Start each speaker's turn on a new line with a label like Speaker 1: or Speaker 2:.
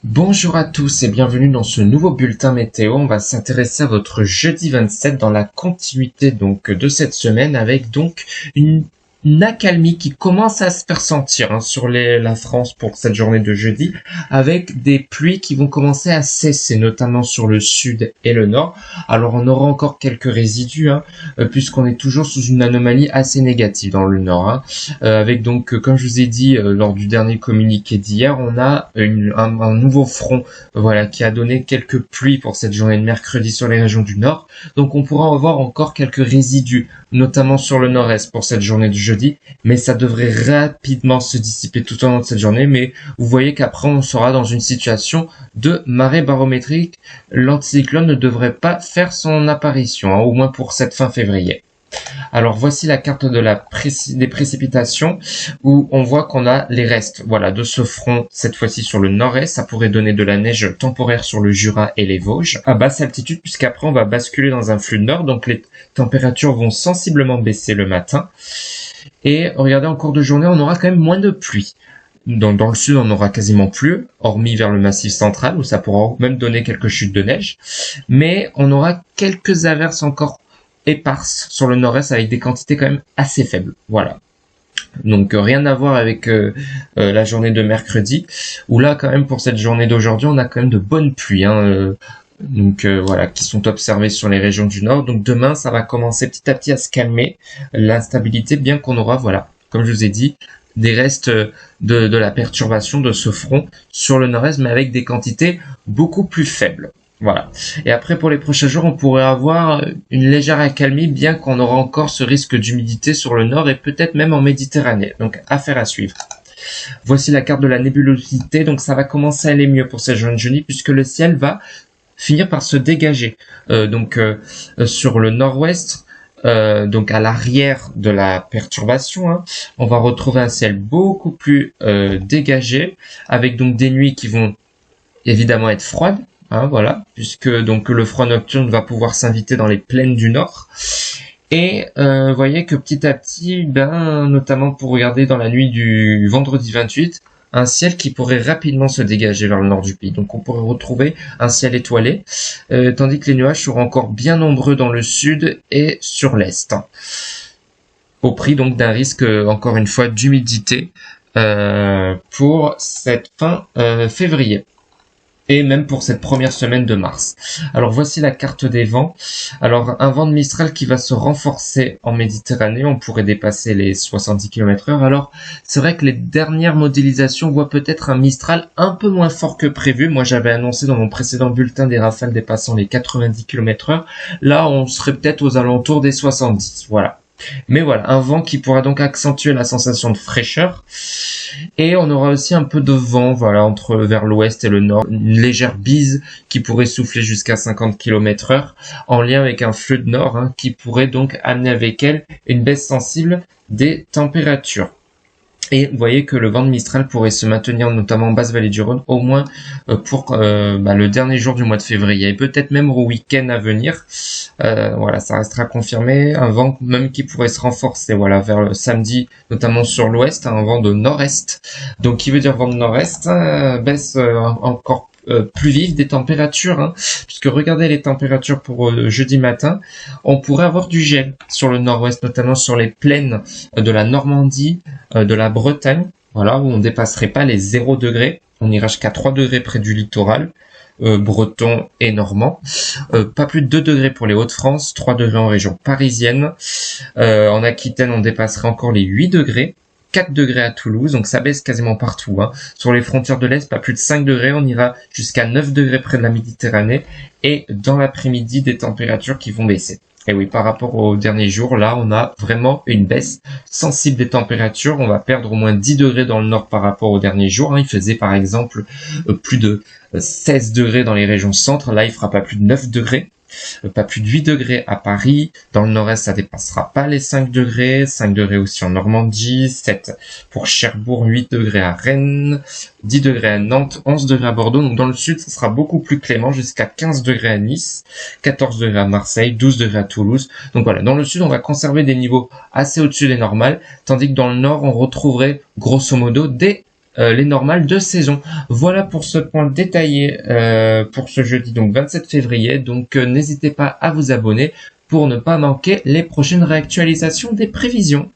Speaker 1: Bonjour à tous et bienvenue dans ce nouveau bulletin météo. On va s'intéresser à votre jeudi 27 dans la continuité donc de cette semaine avec donc une accalmie qui commence à se faire sentir sur la France pour cette journée de jeudi, avec des pluies qui vont commencer à cesser, notamment sur le sud et le nord. Alors on aura encore quelques résidus, puisqu'on est toujours sous une anomalie assez négative dans le nord, avec donc, comme je vous ai dit lors du dernier communiqué d'hier, on a un nouveau front, voilà, qui a donné quelques pluies pour cette journée de mercredi sur les régions du nord. Donc on pourra avoir encore quelques résidus, notamment sur le nord-est pour cette journée de jeudi, mais ça devrait rapidement se dissiper tout au long de cette journée. Mais vous voyez qu'après on sera dans une situation de marée barométrique. L'anticyclone ne devrait pas faire son apparition, au moins pour cette fin février. Alors voici la carte de des précipitations où on voit qu'on a les restes, voilà, de ce front, cette fois-ci sur le nord-est. Ça pourrait donner de la neige temporaire sur le Jura et les Vosges à basse altitude, puisqu'après on va basculer dans un flux de nord, donc les températures vont sensiblement baisser le matin. Et regardez, en cours de journée, on aura quand même moins de pluie. Dans le sud, on aura quasiment plus, hormis vers le massif central, où ça pourra même donner quelques chutes de neige. Mais on aura quelques averses encore éparses sur le nord-est avec des quantités quand même assez faibles. Voilà. Donc rien à voir avec la journée de mercredi, où là quand même pour cette journée d'aujourd'hui, on a quand même de bonnes pluies. Voilà, qui sont observées sur les régions du nord. Donc demain, ça va commencer petit à petit à se calmer, l'instabilité, bien qu'on aura, voilà, comme je vous ai dit, des restes de la perturbation de ce front sur le nord-est, mais avec des quantités beaucoup plus faibles. Voilà. Et après, pour les prochains jours, on pourrait avoir une légère accalmie, bien qu'on aura encore ce risque d'humidité sur le nord et peut-être même en Méditerranée. Donc, affaire à suivre. Voici la carte de la nébulosité. Donc, ça va commencer à aller mieux pour cette journée de jeudi, puisque le ciel va finir par se dégager. Sur le nord-ouest, donc à l'arrière de la perturbation, on va retrouver un ciel beaucoup plus dégagé, avec donc des nuits qui vont évidemment être froides. Voilà, puisque donc le froid nocturne va pouvoir s'inviter dans les plaines du nord. Et vous voyez que petit à petit, notamment pour regarder dans la nuit du vendredi 28, un ciel qui pourrait rapidement se dégager vers le nord du pays. Donc on pourrait retrouver un ciel étoilé, tandis que les nuages seront encore bien nombreux dans le sud et sur l'est. Au prix donc d'un risque, encore une fois, d'humidité pour cette fin février. Et même pour cette première semaine de mars. Alors voici la carte des vents. Alors un vent de Mistral qui va se renforcer en Méditerranée, on pourrait dépasser les 70 km/h. Alors c'est vrai que les dernières modélisations voient peut-être un Mistral un peu moins fort que prévu. Moi j'avais annoncé dans mon précédent bulletin des rafales dépassant les 90 km/h. Là on serait peut-être aux alentours des 70. Voilà. Mais voilà, un vent qui pourra donc accentuer la sensation de fraîcheur. Et on aura aussi un peu de vent, voilà, vers l'ouest et le nord. Une légère bise qui pourrait souffler jusqu'à 50 km/h en lien avec un flux de nord, qui pourrait donc amener avec elle une baisse sensible des températures. Et vous voyez que le vent de Mistral pourrait se maintenir notamment en basse vallée du Rhône au moins pour le dernier jour du mois de février et peut-être même au week-end à venir. Voilà, ça restera confirmé. Un vent même qui pourrait se renforcer, voilà, vers le samedi, notamment sur l'ouest, un vent de nord-est. Donc qui veut dire vent de nord-est, baisse encore plus vive des températures, puisque regardez les températures pour jeudi matin, on pourrait avoir du gel sur le nord-ouest, notamment sur les plaines de la Normandie, de la Bretagne, voilà, où on dépasserait pas les 0 degrés, on ira jusqu'à 3 degrés près du littoral, breton et normand, pas plus de 2 degrés pour les Hauts-de-France, 3 degrés en région parisienne, en Aquitaine on dépasserait encore les 8 degrés, 4 degrés à Toulouse, donc ça baisse quasiment partout. Sur les frontières de l'Est, pas plus de 5 degrés, on ira jusqu'à 9 degrés près de la Méditerranée, et dans l'après-midi, des températures qui vont baisser. Et oui, par rapport aux derniers jours, là, on a vraiment une baisse sensible des températures. On va perdre au moins 10 degrés dans le nord par rapport aux derniers jours. Il faisait par exemple plus de 16 degrés dans les régions centre. Là, il fera pas plus de 9 degrés. Pas plus de 8 degrés à Paris. Dans le nord-est, ça dépassera pas les 5 degrés. 5 degrés aussi en Normandie. 7 pour Cherbourg. 8 degrés à Rennes. 10 degrés à Nantes. 11 degrés à Bordeaux. Donc dans le sud, ça sera beaucoup plus clément, jusqu'à 15 degrés à Nice. 14 degrés à Marseille. 12 degrés à Toulouse. Donc voilà, dans le sud, on va conserver des niveaux assez au-dessus des normales. Tandis que dans le nord, on retrouverait grosso modo des les normales de saison. Voilà pour ce point détaillé pour ce jeudi donc 27 février. Donc n'hésitez pas à vous abonner pour ne pas manquer les prochaines réactualisations des prévisions.